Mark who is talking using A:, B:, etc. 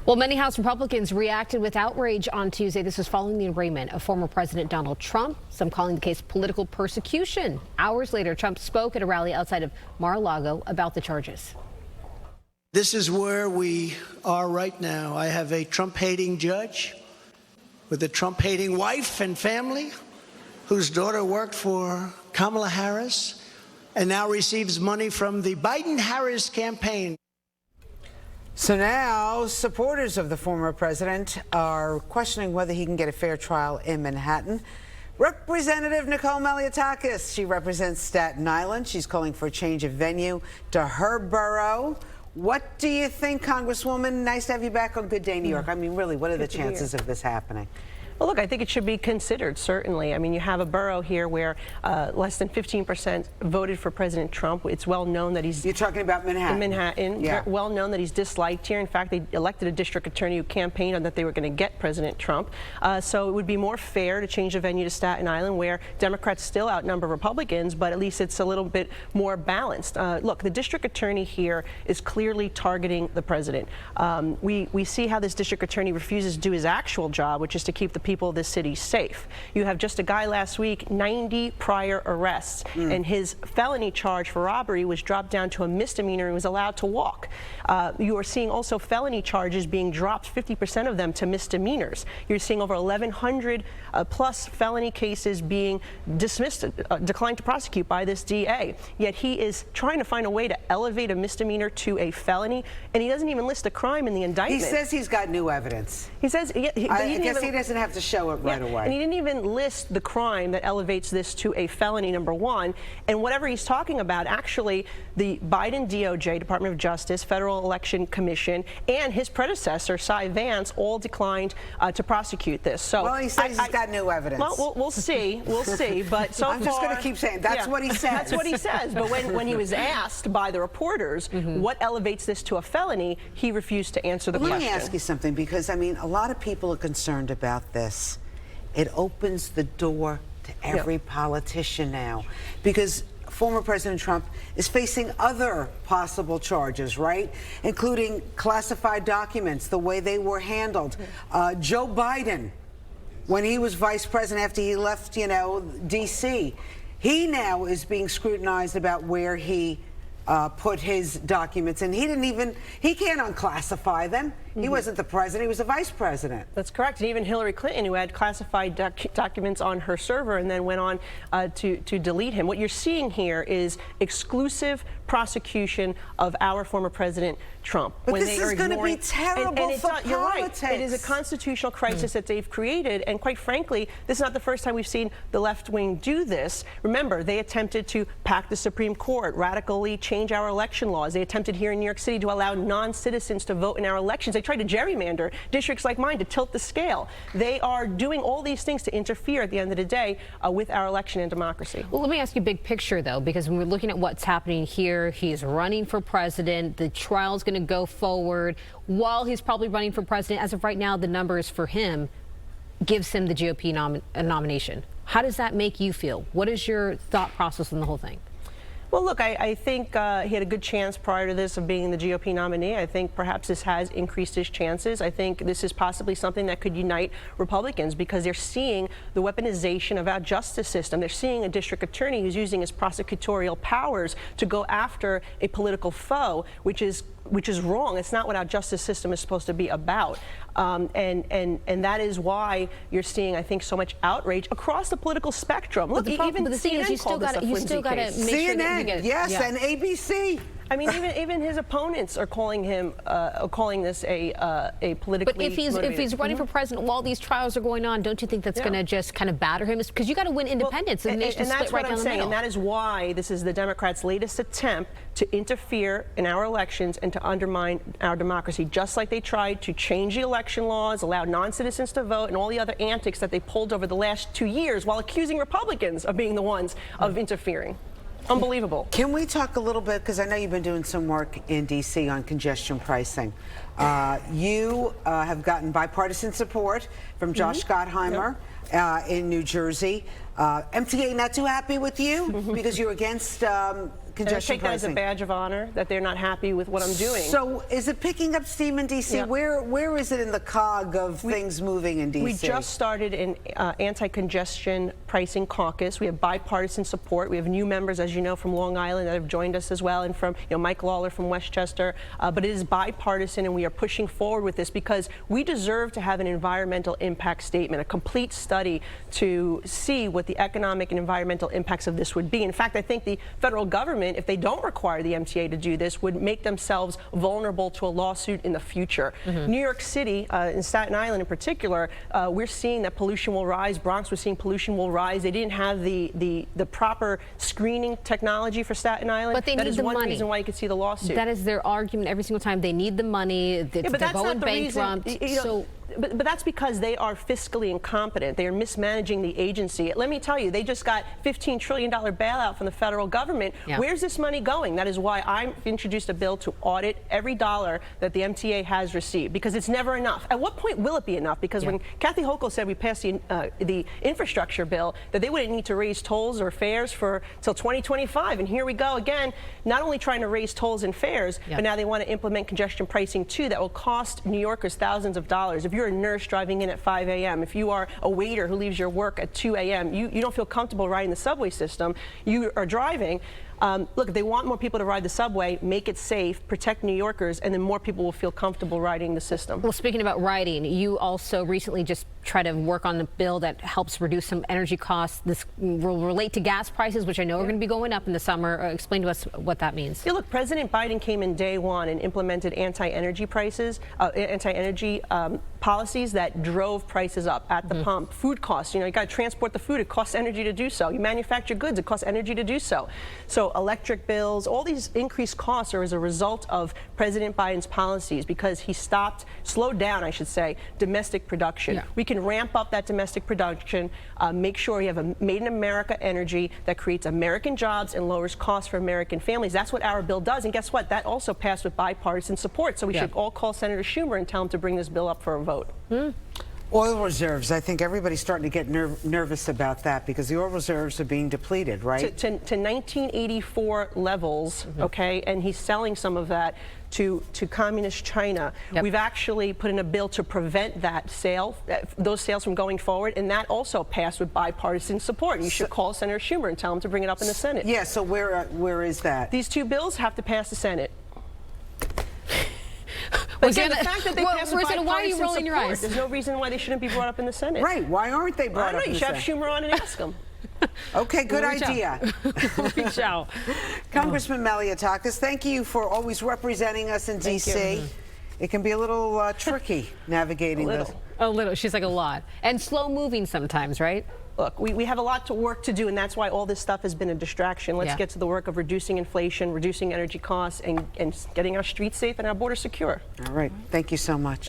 A: Well, many House Republicans reacted with outrage on Tuesday. This was following the arraignment of former President Donald Trump, some calling the case political persecution. Hours later, Trump spoke at a rally outside of Mar-a-Lago about the charges.
B: This is where we are right now. I have a Trump-hating judge with a Trump-hating wife and family whose daughter worked for Kamala Harris and now receives money from the Biden-Harris campaign.
C: So now supporters of the former president are questioning whether he can get a fair trial in Manhattan. Representative Nicole Malliotakis, she represents Staten Island. She's calling for a change of venue to her borough. What do you think, Congresswoman? Nice to have you back on Good Day New York. I mean, really, what are the chances of this happening?
D: Well, look, I think it should be considered, certainly. I mean, you have a borough here where less than 15% voted for President Trump. It's well known that he's...
C: You're talking about Manhattan.
D: In Manhattan.
C: Yeah.
D: Well known that he's disliked here. In fact, they elected a district attorney who campaigned on that they were going to get President Trump. So it would be more fair to change the venue to Staten Island, where Democrats still outnumber Republicans, but at least it's a little bit more balanced. Look, the district attorney here is clearly targeting the president. We see how this district attorney refuses to do his actual job, which is to keep the people of this city safe. You have just a guy last week, 90 prior arrests, and his felony charge for robbery was dropped down to a misdemeanor and was allowed to walk. You are seeing also felony charges being dropped, 50% of them to misdemeanors. You're seeing over 1,100 plus felony cases being dismissed, declined to prosecute by this DA. Yet he is trying to find a way to elevate a misdemeanor to a felony, and he doesn't even list a crime in the indictment.
C: He says he's got new evidence.
D: He says,
C: I guess he doesn't have to show it right away.
D: And he didn't even list the crime that elevates this to a felony, number one. And whatever he's talking about, actually, the Biden DOJ, Department of Justice, Federal Election Commission, and his predecessor, Cy Vance, all declined to prosecute this. So,
C: well, he says he's got new evidence.
D: Well, we'll see. We'll see. But so
C: I'm just going to keep saying that's what he says.
D: That's what he says. But when he was asked by the reporters what elevates this to a felony, he refused to answer the question.
C: Let me ask you something, because, I mean, a lot of people are concerned about this. It opens the door to every politician now, because former President Trump is facing other possible charges, right? Including classified documents, the way they were handled. Joe Biden, when he was vice president after he left, D.C., he now is being scrutinized about where he put his documents, and he can't unclassify them. He wasn't the president, he was the vice president.
D: That's correct. And even Hillary Clinton, who had classified documents on her server and then went on to delete him. What you're seeing here is exclusive prosecution of our former President Trump.
C: But this is going to be terrible for politics.
D: You're right. It is a constitutional crisis that they've created, and quite frankly, this is not the first time we've seen the left wing do this. Remember, they attempted to pack the Supreme Court, radically change our election laws. They attempted here in New York City to allow non-citizens to vote in our elections. They tried to gerrymander districts like mine to tilt the scale. They are doing all these things to interfere at the end of the day with our election and democracy.
A: Well, let me ask you big picture, though, because when we're looking at what's happening here, he's running for president. The trial's going to go forward. While he's probably running for president, as of right now, the numbers for him gives him the GOP nomination. How does that make you feel? What is your thought process on the whole thing?
D: Well, look, I think he had a good chance prior to this of being the GOP nominee. I think perhaps this has increased his chances. I think this is possibly something that could unite Republicans, because they're seeing the weaponization of our justice system. They're seeing a district attorney who's using his prosecutorial powers to go after a political foe, which is wrong. It's not what our justice system is supposed to be about. And that is why you're seeing, I think, so much outrage across the political spectrum. Look, even
A: the thing is, you still got to make sure that you get it.
C: Yes, and ABC.
D: I mean, even his opponents are calling him, calling this a politically.
A: But if he's running for president while these trials are going on, don't you think that's going to just kind of batter him? Because you got to win independence.
D: Well, and that's what I'm saying, and that is why this is the Democrats' latest attempt to interfere in our elections and to undermine our democracy, just like they tried to change the election laws, allow non-citizens to vote, and all the other antics that they pulled over the last 2 years, while accusing Republicans of being the ones of interfering. Unbelievable.
C: Can we talk a little bit, because I know you've been doing some work in D.C. on congestion pricing. You have gotten bipartisan support from Josh Gottheimer. in New Jersey. MTA not too happy with you because you're against congestion
D: take that as a
C: pricing.
D: badge of honor that they're not happy with what I'm doing.
C: So is it picking up steam in D.C.?
D: Yeah.
C: Where is it in the cog of things moving in D.C.?
D: We just started an anti-congestion pricing caucus. We have bipartisan support. We have new members, as you know, from Long Island that have joined us as well, and from Mike Lawler from Westchester. But it is bipartisan, and we are pushing forward with this because we deserve to have an environmental impact statement, a complete study to see what the economic and environmental impacts of this would be. In fact, I think the federal government, if they don't require the MTA to do this, would make themselves vulnerable to a lawsuit in the future. New York City, in Staten Island in particular, we're seeing that pollution will rise. Bronx, we're seeing pollution will rise. They didn't have the proper screening technology for Staten Island.
A: But they
D: that
A: need
D: is
A: the
D: one
A: money.
D: reason why you could see the lawsuit.
A: That is their argument every single time. They need the money. They're
D: but that's
A: going
D: not the
A: bankrupt.
D: reason. But that's because they are fiscally incompetent. They are mismanaging the agency. Let me tell you, they just got $15 trillion bailout from the federal government.
A: Yeah.
D: Where's this money going? That is why I introduced a bill to audit every dollar that the MTA has received, because it's never enough. At what point will it be enough? Because when Kathy Hochul said we passed the infrastructure bill, that they wouldn't need to raise tolls or fares for till 2025. And here we go again, not only trying to raise tolls and fares, but now they want to implement congestion pricing too. That will cost New Yorkers thousands of dollars. If you're a nurse driving in at 5 a.m., if you are a waiter who leaves your work at 2 a.m., you don't feel comfortable riding the subway system, you are driving. Look, if they want more people to ride the subway, make it safe, protect New Yorkers, and then more people will feel comfortable riding the system.
A: Well, speaking about riding, you also recently just tried to work on the bill that helps reduce some energy costs. This will relate to gas prices, which I know are going to be going up in the summer. Explain to us what that means.
D: Yeah, look, President Biden came in day one and implemented anti-energy policies that drove prices up at the pump. Food costs, you got to transport the food. It costs energy to do so. You manufacture goods. It costs energy to do so. So electric bills, all these increased costs are as a result of President Biden's policies because he slowed down, I should say, domestic production.
A: Yeah.
D: We can ramp up that domestic production, make sure we have a made in America energy that creates American jobs and lowers costs for American families. That's what our bill does. And guess what? That also passed with bipartisan support. So we should all call Senator Schumer and tell him to bring this bill up for a vote.
C: Oil reserves. I think everybody's starting to get nervous about that because the oil reserves are being depleted, right?
D: To 1984 levels, okay, and he's selling some of that to communist China. We've actually put in a bill to prevent that sale, those sales from going forward, and that also passed with bipartisan support. You should call Senator Schumer and tell him to bring it up in the Senate.
C: Yeah, so where is that?
D: These two bills have to pass the Senate. But again, the fact that they passed with bipartisan
A: why are you rolling your eyes?
D: There's no reason why they shouldn't be brought up in the Senate.
C: Right, why aren't they brought up in
D: You
C: the
D: should have
C: Senate?
D: Schumer on and ask him.
C: Okay, good idea.
A: Reach out.
C: Congressman Malliotakis, thank you for always representing us in D.C. It can be a little tricky navigating this.
A: A little. She's like a lot. And slow moving sometimes, right?
D: Look, we have a lot to work to do, and that's why all this stuff has been a distraction. Let's get to the work of reducing inflation, reducing energy costs, and getting our streets safe and our border secure.
C: All right. Thank you so much.